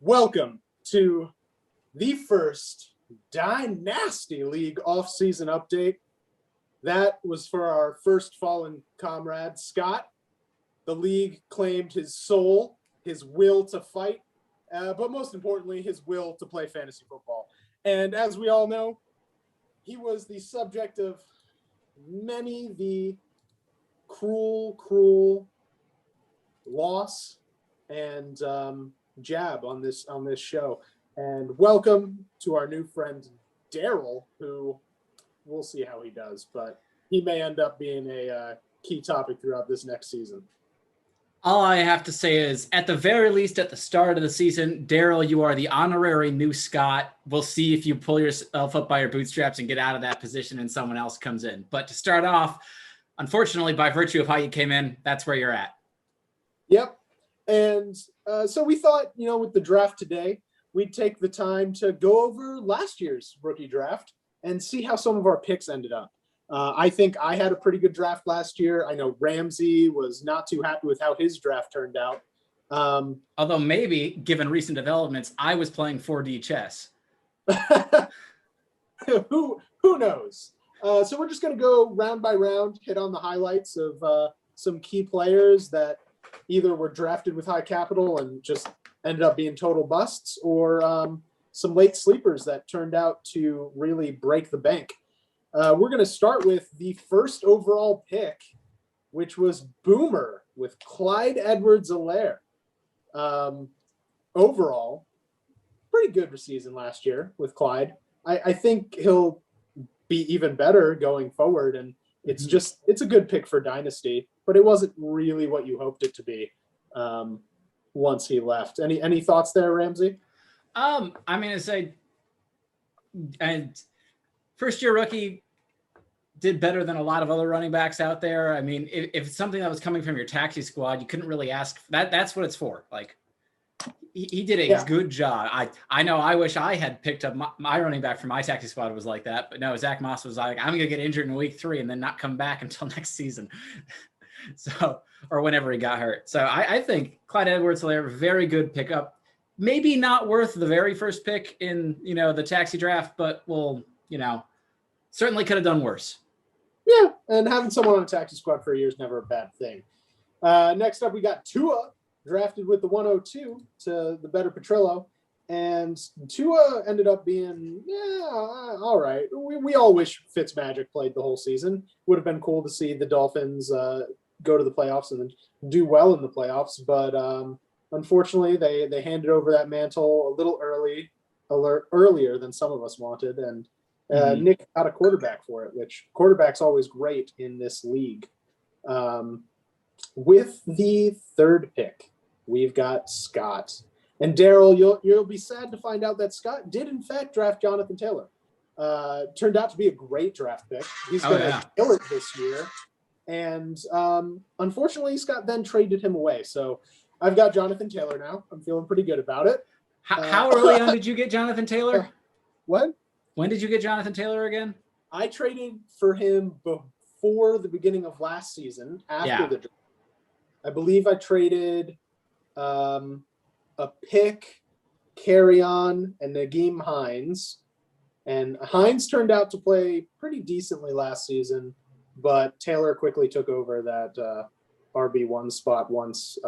Welcome to the first DyNasty League off-season update. That was for our first fallen comrade, Scott. The league claimed his soul, his will to fight, but most importantly, his will to play fantasy football. And as we all know, he was the subject of many the cruel loss and jab on this show. And welcome to our new friend Daryl, who we'll see how he does, but he may end up being a key topic throughout this next season. All I have to say is, at the very least, at the start of the season, Daryl, you are the honorary new Scott. We'll see if you pull yourself up by your bootstraps and get out of that position and someone else comes in. But to start off, unfortunately, by virtue of how you came in, that's where you're at. Yep. And so we thought, with the draft today, we'd take the time to go over last year's rookie draft and see how some of our picks ended up. I think I had a pretty good draft last year. I know Ramsey was not too happy with how his draft turned out. Although maybe, given recent developments, I was playing 4D chess. Who knows? So we're just going to go round by round, hit on the highlights of some key players that either were drafted with high capital and just ended up being total busts, or some late sleepers that turned out to really break the bank. We're going to start with the first overall pick, which was Boomer with Clyde Edwards-Helaire. Overall, pretty good season last year with Clyde. I think he'll be even better going forward, and it's a good pick for Dynasty, but it wasn't really what you hoped it to be once he left. Any thoughts there, Ramsey? And first year rookie did better than a lot of other running backs out there. I mean, if it's something that was coming from your taxi squad, you couldn't really ask that. That's what it's for. Like, he did a good job. I know I wish I had picked up my running back from my taxi squad was like that, but no, Zach Moss was like, I'm going to get injured in week 3 and then not come back until next season. So, or whenever he got hurt. So I think Clyde Edwards-Helaire, very good pickup. Maybe not worth the very first pick in, the taxi draft, but certainly could have done worse. Yeah, and having someone on a taxi squad for a year is never a bad thing. Next up, we got Tua, drafted with the 102 to the better Petrillo. And Tua ended up being, all right. We all wish Fitzmagic played the whole season. Would have been cool to see the Dolphins go to the playoffs and then do well in the playoffs. But unfortunately, they handed over that mantle a little earlier than some of us wanted. And Nick got a quarterback for it, which quarterback's always great in this league. With the third pick, we've got Scott. And Daryl, you'll be sad to find out that Scott did in fact draft Jonathan Taylor. Turned out to be a great draft pick. He's going to kill it this year. And unfortunately, Scott then traded him away. So I've got Jonathan Taylor now. I'm feeling pretty good about it. How early on did you get Jonathan Taylor? What? When did you get Jonathan Taylor again? I traded for him before the beginning of last season, after the draft. I believe I traded a pick, Carry-On, and Nageem Hines. And Hines turned out to play pretty decently last season, but Taylor quickly took over that RB1 spot once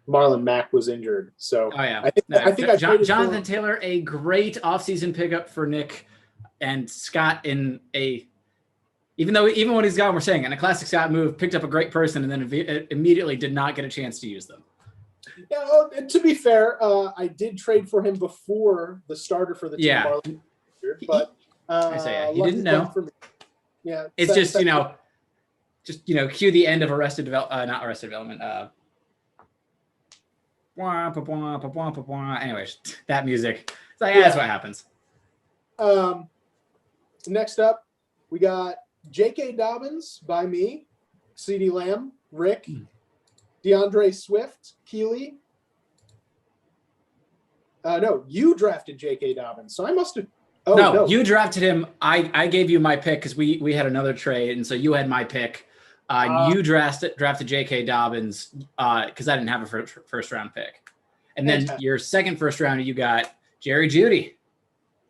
Marlon Mack was injured. So I think Jonathan Taylor, a great offseason pickup for Nick and Scott even when he's gone, we're saying in a classic Scott move, picked up a great person and then immediately did not get a chance to use them. Yeah, to be fair, I did trade for him before the starter for the team. Marlon, but he didn't know. Yeah, it's cue the end of Arrested Development, not Arrested Development. Anyways, that music. It's like, that's what happens. Next up, we got J.K. Dobbins by me, CeeDee Lamb, Rick, DeAndre Swift, Keely. No, you drafted J.K. Dobbins, so I must have. No, you drafted him. I gave you my pick because we had another trade, and so you had my pick. You drafted J.K. Dobbins because I didn't have a first round pick. And then your second first rounder, you got Jerry Jeudy.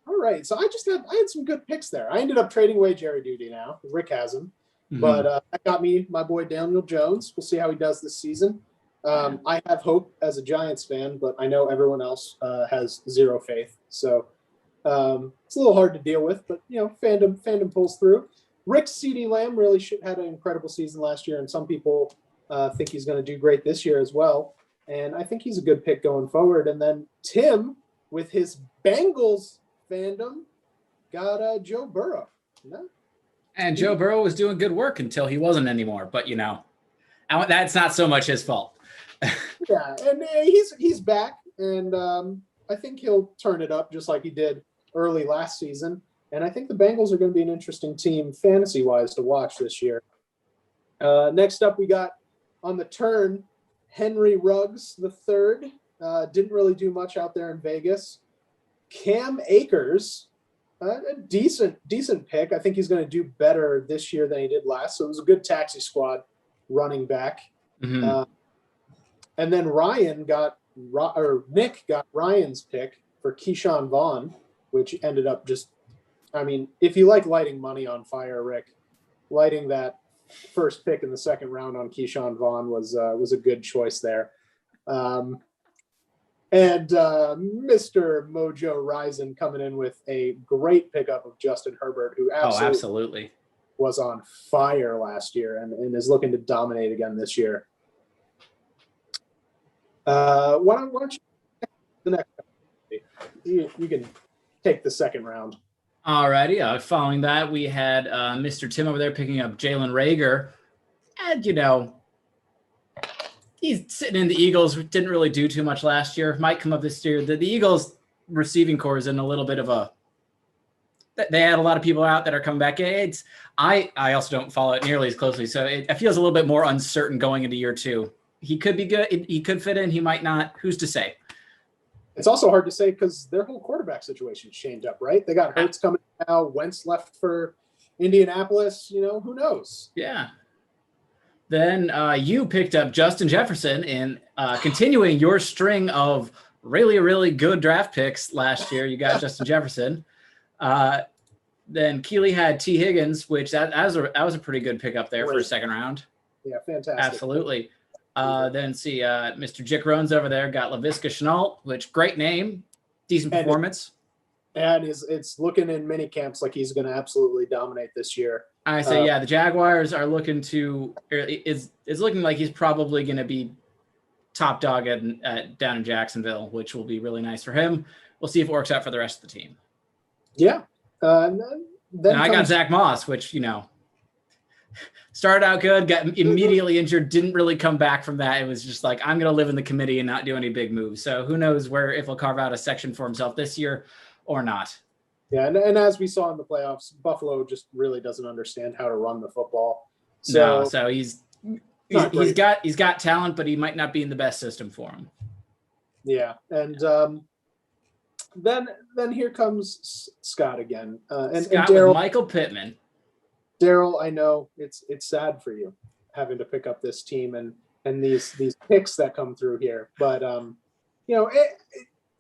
All right. So I had some good picks there. I ended up trading away Jerry Jeudy now. Rick has him. Mm-hmm. But I got me my boy Daniel Jones. We'll see how he does this season. I have hope as a Giants fan, but I know everyone else has zero faith. So it's a little hard to deal with, but fandom pulls through. Rick's CeeDee Lamb really had an incredible season last year, and some people think he's going to do great this year as well. And I think he's a good pick going forward. And then Tim, with his Bengals fandom, got Joe Burrow. No? And Joe Burrow was doing good work until he wasn't anymore. But, that's not so much his fault. Yeah, and he's back, and I think he'll turn it up just like he did early last season. And I think the Bengals are going to be an interesting team fantasy-wise to watch this year. Next up, we got on the turn, Henry Ruggs III. Didn't really do much out there in Vegas. Cam Akers, a decent pick. I think he's going to do better this year than he did last. So it was a good taxi squad running back. Mm-hmm. And then Nick got Ryan's pick for Keyshawn Vaughn, which ended up if you like lighting money on fire, Rick, lighting that first pick in the second round on Keyshawn Vaughn was a good choice there. And Mr. Mojo Rison coming in with a great pickup of Justin Herbert, who absolutely was on fire last year and is looking to dominate again this year. Why don't you the next? You can take the second round. Alrighty. Following that, we had Mr. Tim over there picking up Jalen Reagor. And, he's sitting in the Eagles. Didn't really do too much last year. Might come up this year. The Eagles receiving core is in a little bit of they had a lot of people out that are coming back. I also don't follow it nearly as closely. So it feels a little bit more uncertain going into year two. He could be good. He could fit in. He might not. Who's to say? It's also hard to say because their whole quarterback situation changed up, right? They got Hurts coming now. Wentz left for Indianapolis. Who knows? Yeah. Then you picked up Justin Jefferson in continuing your string of really, really good draft picks last year. You got Justin Jefferson. Then Keely had T. Higgins, which that was a pretty good pickup there for a second round. Yeah, fantastic. Absolutely. Then Mr. Jick Rones over there got LaVisca Chenault, which great name, decent performance. And it's looking in mini camps like he's going to absolutely dominate this year. I say, the Jaguars are looking is looking like he's probably going to be top dog down in Jacksonville, which will be really nice for him. We'll see if it works out for the rest of the team. Yeah. Then I got Zach Moss, which, started out good, got immediately injured, didn't really come back from that. It was just like, I'm going to live in the committee and not do any big moves. So who knows if he'll carve out a section for himself this year or not. Yeah, and as we saw in the playoffs, Buffalo just really doesn't understand how to run the football. So he's got talent, but he might not be in the best system for him. Yeah, and then here comes Scott again. And Daryl, with Michael Pittman. Daryl, I know it's sad for you having to pick up this team and these picks that come through here, but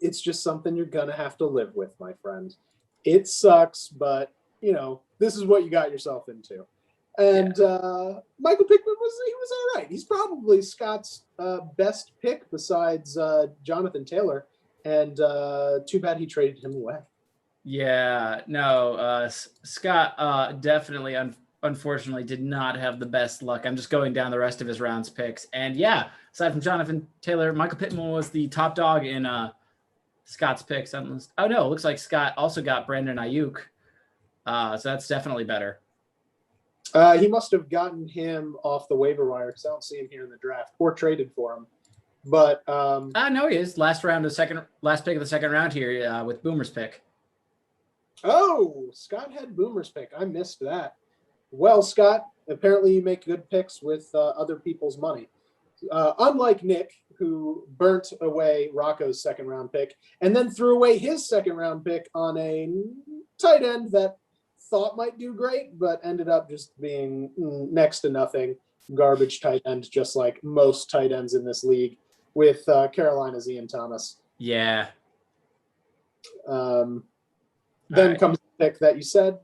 it's just something you're gonna have to live with, my friend. It sucks, but this is what you got yourself into. And Michael Pittman was all right. He's probably Scott's best pick besides Jonathan Taylor, and too bad he traded him away. Yeah, no, Scott definitely, unfortunately, did not have the best luck. I'm just going down the rest of his rounds picks. And aside from Jonathan Taylor, Michael Pittman was the top dog in Scott's picks. Oh, no, it looks like Scott also got Brandon Ayuk. So that's definitely better. He must have gotten him off the waiver wire because I don't see him here in the draft or traded for him. But no, he is. Last pick of the second round here with Boomer's pick. Oh, Scott had Boomer's pick. I missed that. Well, Scott, apparently you make good picks with other people's money. Unlike Nick, who burnt away Rocco's second round pick and then threw away his second round pick on a tight end that thought might do great, but ended up just being next to nothing. Garbage tight end, just like most tight ends in this league. with Carolina's Ian Thomas. Yeah. Then right. comes the pick that you said.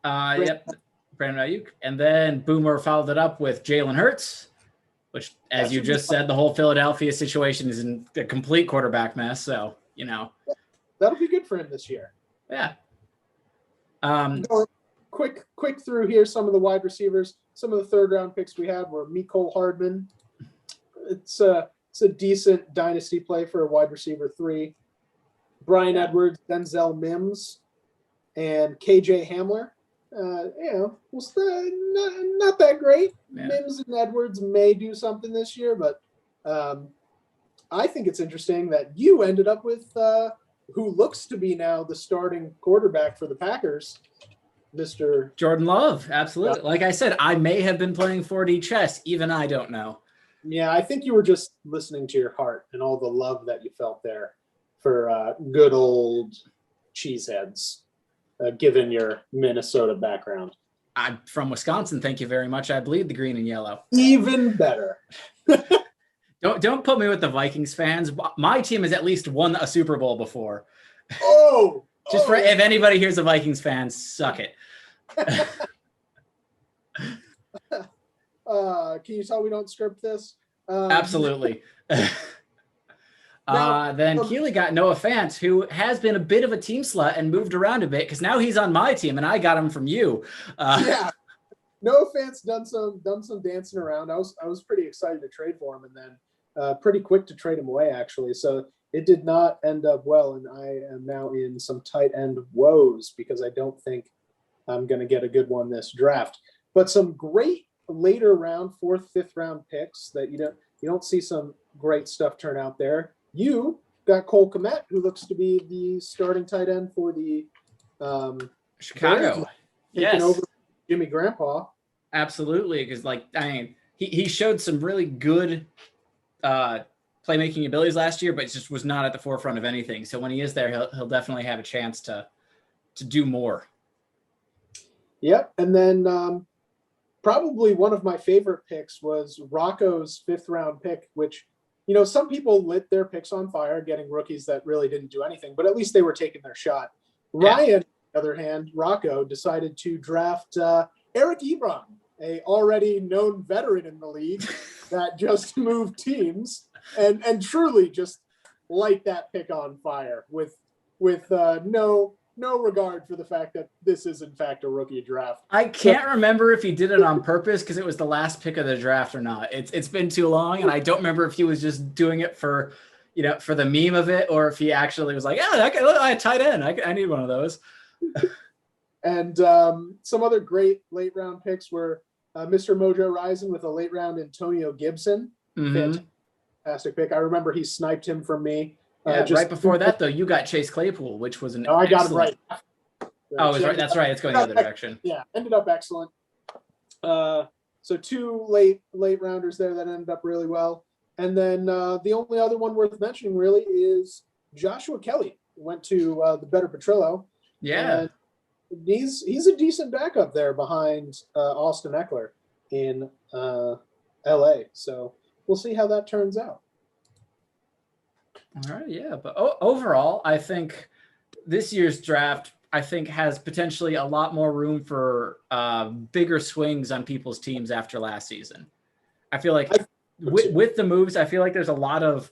Yep. Brandon Ayuk. And then Boomer followed it up with Jalen Hurts, which, as you just said, the whole Philadelphia situation is in a complete quarterback mess. So, that'll be good for him this year. Yeah. Quick through here. Some of the wide receivers, some of the third round picks we had were Mecole Hardman. It's a decent dynasty play for a wide receiver 3. Brian Edwards, Denzel Mims, and KJ Hamler. Not that great. Yeah. Mims and Edwards may do something this year, but I think it's interesting that you ended up with who looks to be now the starting quarterback for the Packers, Mr. Jordan Love. Absolutely. Like I said, I may have been playing 4D chess. Even I don't know. Yeah, I think you were just listening to your heart and all the love that you felt there for good old cheeseheads, given your Minnesota background. I'm from Wisconsin. Thank you very much. I bleed the green and yellow. Even better. Don't put me with the Vikings fans. My team has at least won a Super Bowl before. For if anybody here's a Vikings fan, suck it. Can you tell we don't script this? Absolutely. Then Keely got Noah Fant, who has been a bit of a team slut and moved around a bit because now he's on my team and I got him from you. Noah Fant's done some dancing around. I was pretty excited to trade for him and then pretty quick to trade him away actually. So it did not end up well, and I am now in some tight end woes because I don't think I'm going to get a good one this draft. But some great later round, 4th, 5th round picks that you don't see some great stuff turn out there. You got Cole Kmet, who looks to be the starting tight end for the Chicago. Taking over Jimmy Grandpa. Absolutely, because he showed some really good playmaking abilities last year, but just was not at the forefront of anything. So when he is there, he'll definitely have a chance to do more. Yep, and then probably one of my favorite picks was Rocco's 5th round pick, which, some people lit their picks on fire, getting rookies that really didn't do anything, but at least they were taking their shot. Ryan, on the other hand, Rocco, decided to draft Eric Ebron, a already known veteran in the league that just moved teams and truly just light that pick on fire with no regard for the fact that this is in fact a rookie draft. I can't remember if he did it on purpose because it was the last pick of the draft or not. It's been too long, and I don't remember if he was just doing it for the meme of it, or if he actually was like, I tight end. I need one of those. And some other great late round picks were Mr. Mojo Rising with a late round Antonio Gibson. Fantastic pick. I remember he sniped him from me. Right before that, though, you got Chase Claypool, which was an I got him right. Oh, right. That's right. It's going the other direction. Yeah, ended up excellent. So 2 late rounders there that ended up really well. And then the only other one worth mentioning really is Joshua Kelly. Went to the Better Petrillo. Yeah. And he's a decent backup there behind Austin Eckler in LA. So we'll see how that turns out. All right, yeah. But overall, I think this year's draft, has potentially a lot more room for bigger swings on people's teams after last season. I feel like with the moves, I feel like there's a lot of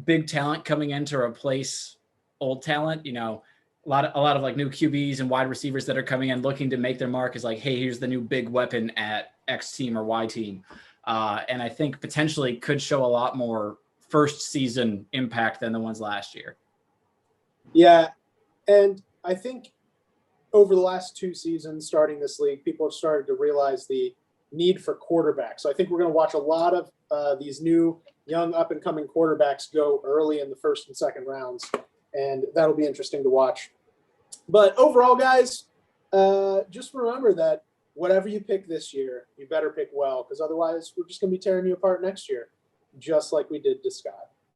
big talent coming in to replace old talent. A lot of like new QBs and wide receivers that are coming in looking to make their mark is like, hey, here's the new big weapon at X team or Y team. And I think potentially could show a lot more first season impact than the ones last year. Yeah. And I think over the last 2 seasons starting this league, people have started to realize the need for quarterbacks. So I think we're going to watch a lot of these new young up and coming quarterbacks go early in the 1st and 2nd rounds. And that'll be interesting to watch. But overall, guys, just remember that whatever you pick this year, you better pick well, because otherwise we're just going to be tearing you apart next year, just like we did to Scott.